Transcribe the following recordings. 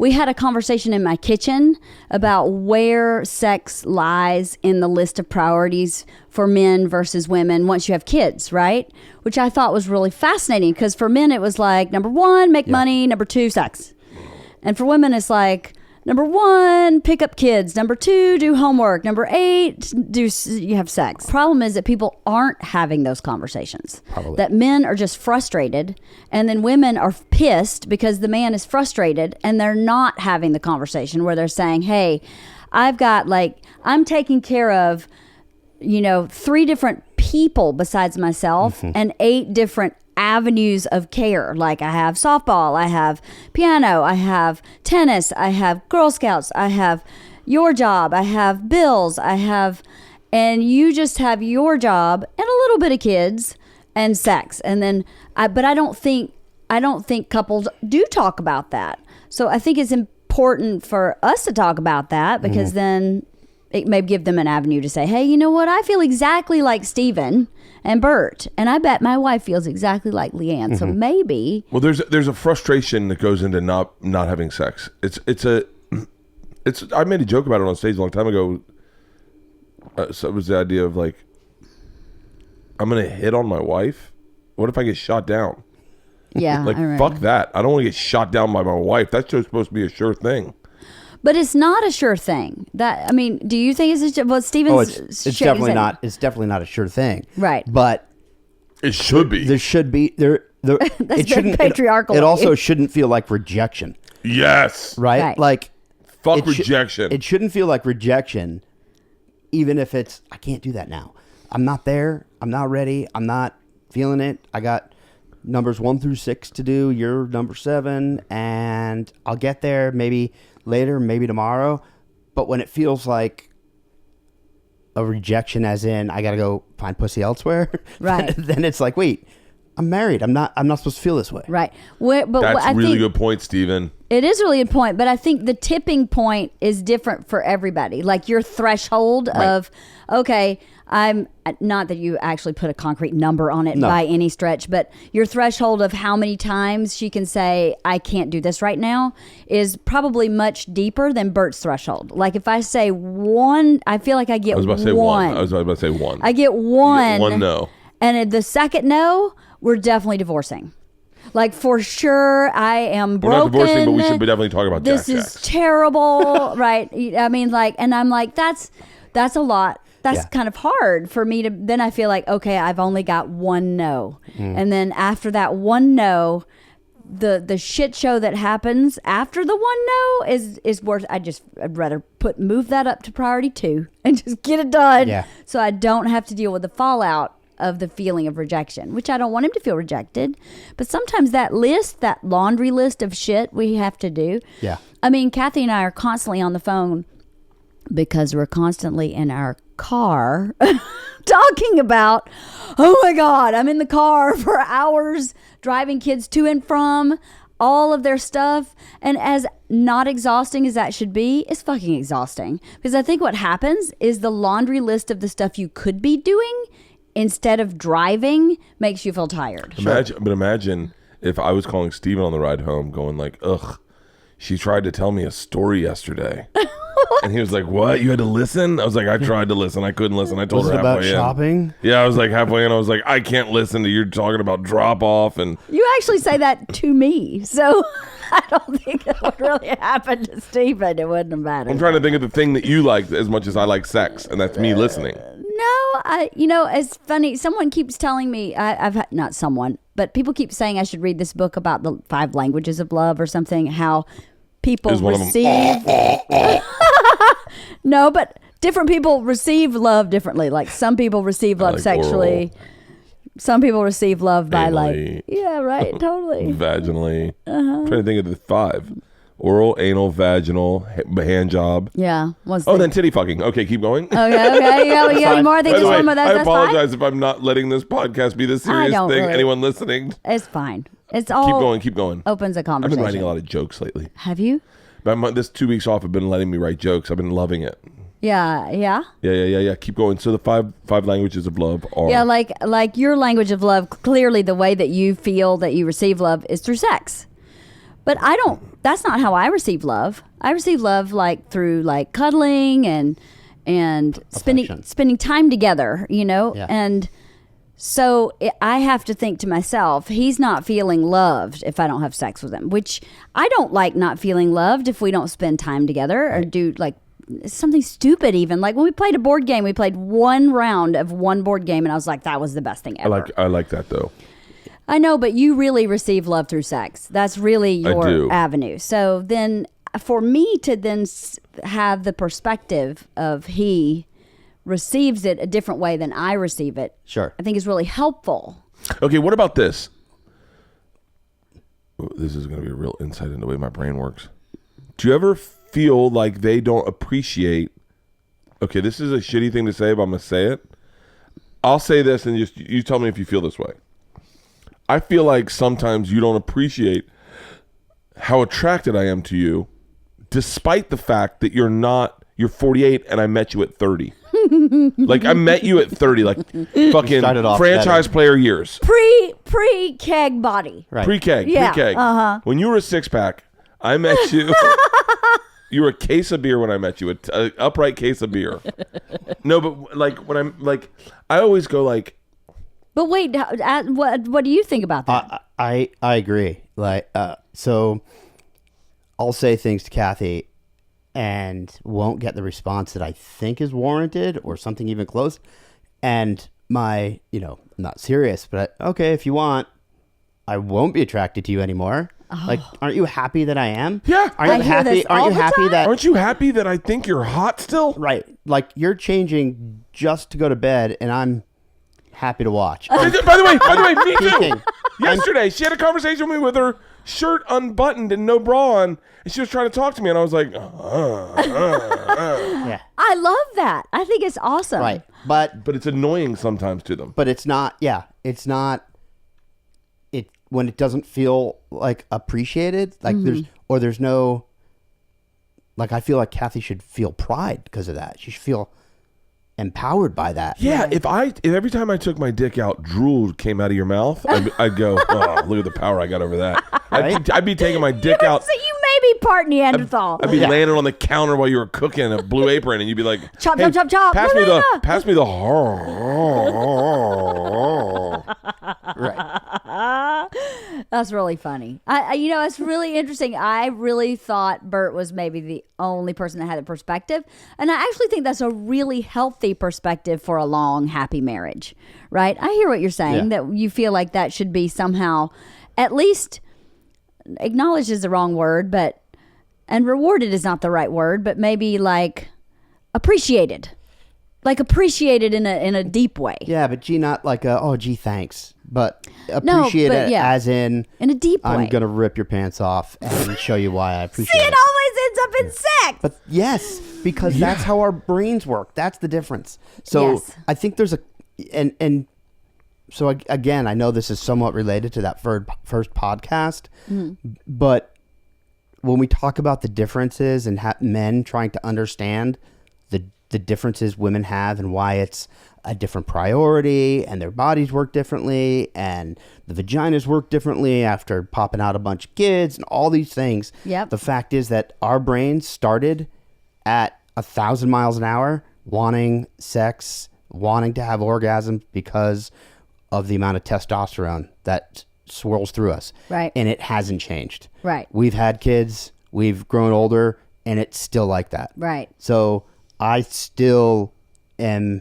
we had a conversation in my kitchen about where sex lies in the list of priorities for men versus women once you have kids, right? Which I thought was really fascinating because for men it was like, number 1, make money, number 2, sex. And for women it's like, number 1, pick up kids. Number 2, do homework. Number 8, you have sex. Problem is that people aren't having those conversations. Probably. That men are just frustrated, and then women are pissed because the man is frustrated, and they're not having the conversation where they're saying, hey, I'm taking care of, 3 different people besides myself and 8 different avenues of care. Like I have softball, I have piano, I have tennis, I have Girl Scouts, I have your job, I have bills, and you just have your job and a little bit of kids and sex. And then but I don't think couples do talk about that. So I think it's important for us to talk about that because then it may give them an avenue to say, hey, you know what? I feel exactly like Steven and Bert, and I bet my wife feels exactly like Leanne. So maybe. Well, there's a frustration that goes into not having sex. I made a joke about it on stage a long time ago. So it was the idea of like, I'm gonna hit on my wife. What if I get shot down? Yeah, like fuck that. I don't want to get shot down by my wife. That's just supposed to be a sure thing. But it's not a sure thing. Do you think it's well, Steven's? It's definitely not. It's definitely not a sure thing. Right. But it should be. There should be there. That's it shouldn't. Patriarchal. It also shouldn't feel like rejection. Yes. Right. Like fuck rejection. It shouldn't feel like rejection, even if it's I can't do that now. I'm not there. I'm not ready. I'm not feeling it. I got numbers 1 through 6 to do. You're number 7, and I'll get there maybe later, maybe tomorrow. But when it feels like a rejection, as in I gotta go find pussy elsewhere, right? then it's like, wait, I'm married. I'm not supposed to feel this way, right? That's a really good point, Steven. It is a really good point, but I think the tipping point is different for everybody. Like your threshold of, okay, I'm not that you actually put a concrete number on it by any stretch, but your threshold of how many times she can say, I can't do this right now is probably much deeper than Bert's threshold. Like if I say 1, I feel like I get 1. I was about to say 1. I get 1. 1 no. And the second no, we're definitely divorcing. Like for sure, I am broken. We're not divorcing, but we should be definitely talking about this is terrible, right? I mean, like, and I'm like, that's a lot. That's kind of hard for me to. Then I feel like, okay, I've only got 1 no, and then after that 1 no, the shit show that happens after the 1 no is worth. I'd rather move that up to priority 2 and just get it done. Yeah. So I don't have to deal with the fallout of the feeling of rejection, which I don't want him to feel rejected. But sometimes that laundry list of shit we have to do. Yeah. I mean, Kathy and I are constantly on the phone because we're constantly in our car talking about, oh my God, I'm in the car for hours driving kids to and from all of their stuff. And as not exhausting as that should be, it's fucking exhausting. Because I think what happens is the laundry list of the stuff you could be doing instead of driving makes you feel tired. Imagine if I was calling Steven on the ride home going like, ugh, she tried to tell me a story yesterday. And he was like, what? You had to listen? I was like, I tried to listen. I couldn't listen. I told her halfway about shopping? Yeah, I was like halfway in. I was like, I can't listen to you talking about drop off. And you actually say that to me. So I don't think it would really happen to Steven. It wouldn't have mattered. I'm trying to think of the thing that you like as much as I like sex. And that's me listening. No, it's funny. Someone keeps telling me, not someone, but people keep saying I should read this book about the 5 languages of love or something, how people receive. No, but different people receive love differently. Like some people receive love sexually. Oral. Some people receive love by Anally. totally. Vaginally. I'm trying to think of the 5. Oral, anal, vaginal, hand job. Yeah. Then titty fucking. Okay, keep going. Okay. You got more? They By just the way, one more. I That's apologize if I'm not letting this podcast be the serious thing. Really. Anyone listening? It's fine. It's all. Keep going. Opens a I've conversation. been writing a lot of jokes lately. Have you? But this 2 weeks off have been letting me write jokes. I've been loving it. Yeah. Yeah. Keep going. So the five languages of love are. Yeah, like your language of love. Clearly, the way that you feel that you receive love is through sex. But I don't. That's not how I receive love. I receive love like through like cuddling and Affection. spending time together. Yeah. And so I have to think to myself, he's not feeling loved if I don't have sex with him. Which I don't like not feeling loved if we don't spend time together or do like something stupid. Even like when we played a board game, we played one round of one board game, and I was like, that was the best thing ever. I like that though. I know, but you really receive love through sex. That's really I do. your avenue. So then for me to then have the perspective of he receives it a different way than I receive it, Sure. I think is really helpful. Okay, what about this? This is going to be a real insight into the way my brain works. Do you ever feel like they don't appreciate? Okay, this is a shitty thing to say, but I'm going to say it. I'll say this, and just you tell me if you feel this way. I feel like sometimes you don't appreciate how attracted I am to you, despite the fact that you're 48 and I met you at 30. Like I met you at 30, like fucking Started off franchise better. player years. Pre-keg body. Right. Pre-keg. Yeah, Pre-keg. When you were a six-pack, I met you. You were a case of beer when I met you, an upright case of beer. No, but like when I'm like, I always go like, But wait, what do you think about that? I agree. Like, so I'll say things to Kathy and won't get the response that I think is warranted or something even close. And I'm not serious, but okay, if you want, I won't be attracted to you anymore. Like, aren't you happy that I am? Yeah. Aren't I you hear happy? this Aren't all you the happy time. that? aren't you happy that I think you're hot still? Right. Like you're changing just to go to bed, and I'm happy to watch. By the way, me too. Speaking. Yesterday, she had a conversation with me with her shirt unbuttoned and no bra on, and she was trying to talk to me, and I was like, Yeah. I love that. I think it's awesome. Right. But but it's annoying sometimes to them. but it's not. Yeah. It's not. It when it doesn't feel like appreciated. Like there's no. Like I feel like Kathy should feel pride because of that. She should feel empowered by that. Yeah, if every time I took my dick out, drool came out of your mouth, I'd go, oh, look at the power I got over that. I'd be taking my dick out. So you may be part Neanderthal. I'd be landing on the counter while you were cooking a Blue Apron, and you'd be like, Chop, hey, chop, chop, chop. Pass me Marina." the. Right. That's really funny. It's really interesting. I really thought Bert was maybe the only person that had a perspective. And I actually think that's a really healthy perspective for a long, happy marriage, right? I hear what you're saying, that you feel like that should be somehow at least acknowledged is the wrong word, and rewarded is not the right word, but maybe like appreciated. Like appreciated in a deep way. Yeah, but not like gee, thanks. But appreciate it as in a deep way. I'm gonna rip your pants off and show you why I appreciate See, it. it always ends up in sex. But yes, because that's how our brains work. That's the difference. So Yes. I think there's and so again, I know this is somewhat related to that first podcast, but when we talk about the differences and men trying to understand the differences women have and why it's a different priority and their bodies work differently and the vaginas work differently after popping out a bunch of kids and all these things. Yep. The fact is that our brains started at 1,000 miles an hour wanting sex, wanting to have orgasms because of the amount of testosterone that swirls through us. Right. And it hasn't changed. Right. We've had kids, we've grown older, and it's still like that. Right. So I still am.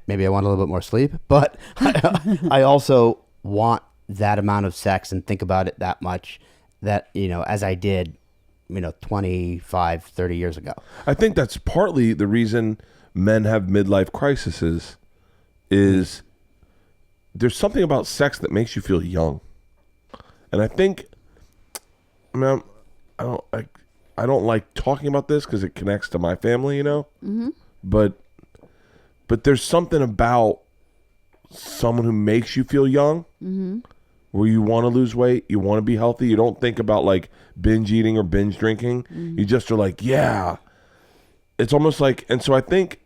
Maybe I want a little bit more sleep, but I also want that amount of sex and think about it that much that, as I did, 25, 30 years ago. I think that's partly the reason men have midlife crises is there's something about sex that makes you feel young. And I think, I don't like talking about this because it connects to my family, Mm-hmm. But there's something about someone who makes you feel young, mm-hmm. where you want to lose weight, you want to be healthy. You don't think about like binge eating or binge drinking. Mm-hmm. You just are like, yeah. It's almost like, and so I think,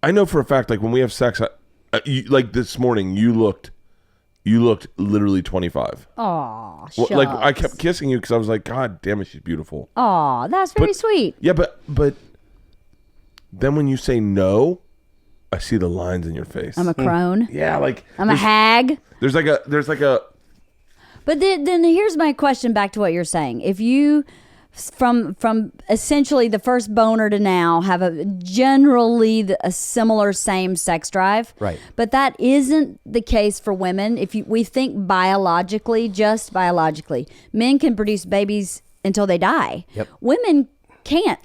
I know for a fact, like when we have sex, like this morning, you looked You looked literally 25. Aw, Well, like I kept kissing you because I was like, God damn it, she's beautiful. Aw, that's very sweet. Yeah, but then when you say no, I see the lines in your face. I'm a crone. Yeah, like I'm a hag. There's like a. But then here's my question back to what you're saying. If you from essentially the first boner to now have generally a similar same sex drive, right? But that isn't the case for women. If we think biologically, just biologically, men can produce babies until they die. Yep. Women can't.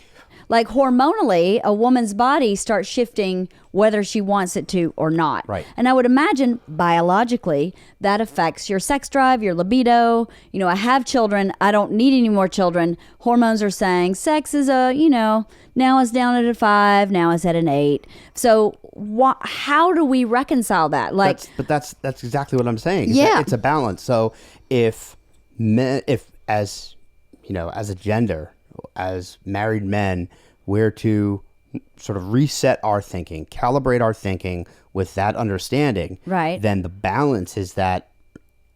Like hormonally, a woman's body starts shifting whether she wants it to or not. Right. And I would imagine biologically that affects your sex drive, your libido. You know, I have children. I don't need any more children. Hormones are saying sex is now it's down at a 5, now it's at an 8. So how do we reconcile that? Like, that's exactly what I'm saying. Yeah. It's a balance. So if as a gender, as married men, we're to sort of reset our thinking, calibrate our thinking with that understanding, right? Then the balance is that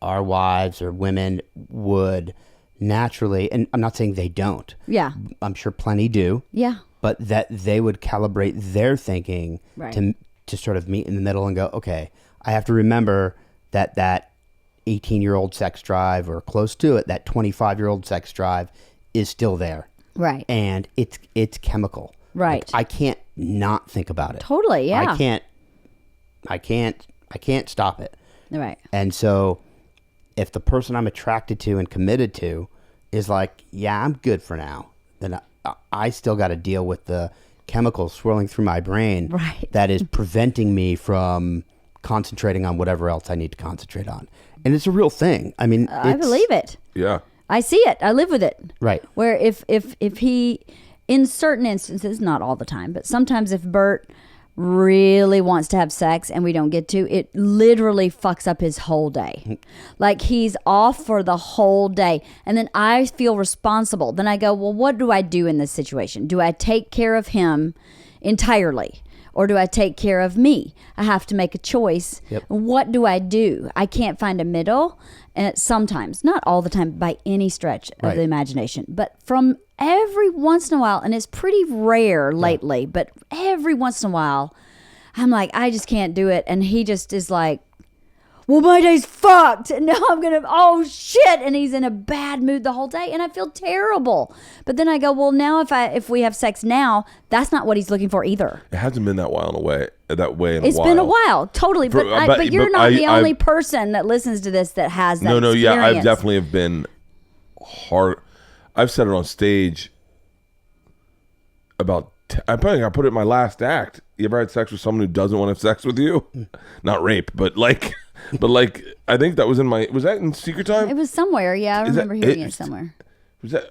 our wives or women would naturally, and I'm not saying they don't. Yeah. I'm sure plenty do. Yeah. But that they would calibrate their thinking right. to sort of meet in the middle and go, okay, I have to remember that 18-year-old sex drive or close to it, that 25-year-old sex drive is still there. Right. And it's chemical. Right. Like, I can't not think about it. Totally, yeah. I can't stop it. Right. And so if the person I'm attracted to and committed to is like, yeah, I'm good for now, then I still got to deal with the chemicals swirling through my brain right. that is preventing me from concentrating on whatever else I need to concentrate on. And it's a real thing. I mean, I believe it. Yeah. I see it. I live with it. Right. Where if he, in certain instances, not all the time, but sometimes if Bert really wants to have sex and we don't get to, it literally fucks up his whole day. Like he's off for the whole day. And then I feel responsible. Then I go, well, what do I do in this situation? Do I take care of him entirely? Or do I take care of me? I have to make a choice. Yep. What do I do? I can't find a middle. And sometimes, not all the time by any stretch of the imagination, but from every once in a while, and it's pretty rare lately, but every once in a while, I'm like, I just can't do it. And he just is like, well, my day's fucked. And now I'm going to, oh shit. And he's in a bad mood the whole day. And I feel terrible. But then I go, well, now if we have sex now, that's not what he's looking for either. It hasn't been that way in a while. It's been a while. Totally. But you're not the only person that listens to this that has that experience. Yeah, I definitely have been hard. I've said it on stage about, I put it in my last act. You ever had sex with someone who doesn't want to have sex with you? Not rape, but like... But like, I think that was was that in Secret Time? It was somewhere. Yeah, I remember hearing it somewhere. Was that,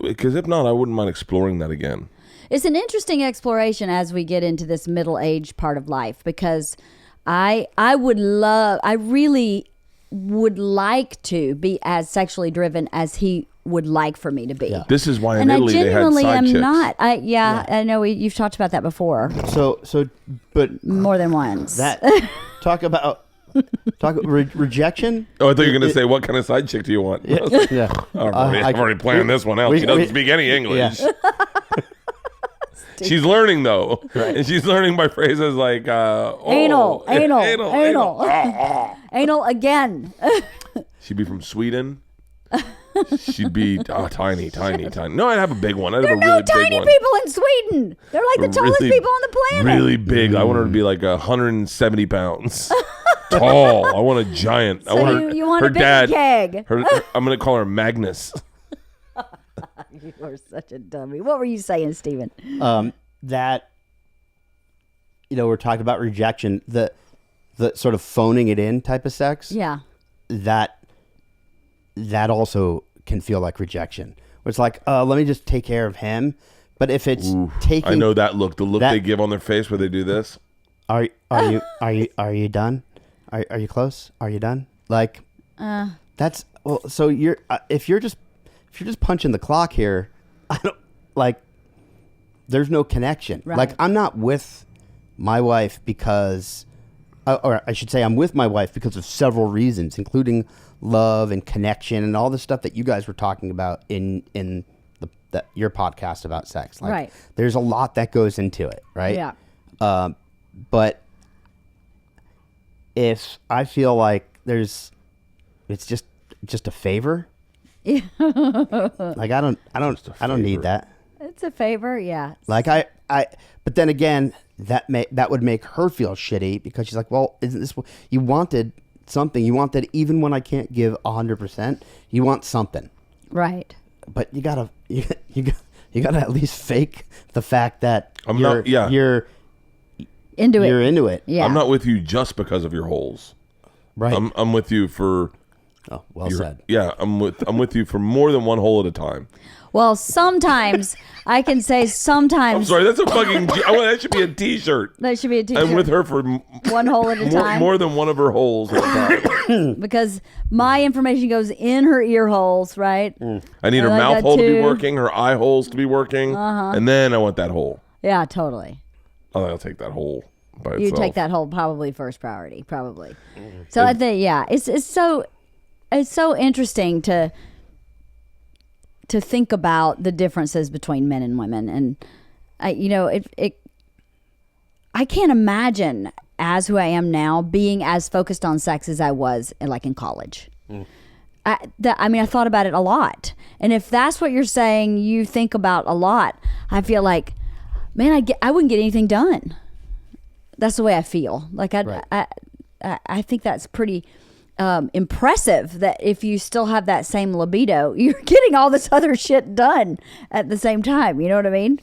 because if not, I wouldn't mind exploring that again. It's an interesting exploration as we get into this middle age part of life, because I really would like to be as sexually driven as he would like for me to be. Yeah. This is why in Italy they had side chicks. Not. I know you've talked about that before. But more than once. Talk about rejection. Oh, I thought you were going to say, what kind of side chick do you want? Yeah. I've already planned this one out. She doesn't speak any English. Yeah. She's learning though, right. And she's learning by phrases like anal again. She'd be from Sweden. She'd be tiny. No, I'd have a big one. There are no tiny people in Sweden. They're like the tallest people on the planet. Really big. I want her to be like 170 pounds. Tall. I want a giant. So I want you want her a big dad. keg. I'm going to call her Magnus. You are such a dummy. What were you saying, Steven? That, we're talking about rejection, the sort of phoning it in type of sex. Yeah. That also can feel like rejection. It's like, let me just take care of him. But if it's taking, I know that look, the look they give on their face where they do this. Are you done? Are you close? Are you done? Like, that's well. So you're if you're just punching the clock here, I don't like. There's no connection. Right. Like, I'm not with my wife because or I should say I'm with my wife because of several reasons, including love and connection and all the stuff that you guys were talking about in your podcast about sex. Like, right. There's a lot that goes into it, right? Yeah. But if I feel like it's just a favor. Yeah. Like I don't need that. It's a favor, yeah. Like but then again, that would make her feel shitty because she's like, well, isn't this what you wanted? Something you wanted, even when I can't give 100%, you want something, right? But you gotta at least fake the fact that you're into it. You're into it. Yeah. I'm not with you just because of your holes. Right. I'm with you for. Oh, well said. Yeah, I'm with you for more than one hole at a time. Well, sometimes I can say sometimes. I'm sorry, that's a fucking. That should be a T-shirt. That should be a T-shirt. I'm with her for one hole at a time. More than one of her holes at a time. Because my information goes in her ear holes, right? I need her mouth hole to be working, her eye holes to be working, and then I want that hole. Yeah, totally. I'll take that hole by itself. You take that hole probably first priority, probably. So I think, yeah, it's so interesting to think about the differences between men and women, and I can't imagine as who I am now being as focused on sex as I was in college. I thought about it a lot, and if that's what you're saying, you think about a lot. I feel like, man, I wouldn't get anything done. That's the way I feel. Like I think that's pretty impressive that if you still have that same libido, you're getting all this other shit done at the same time. You know what I mean?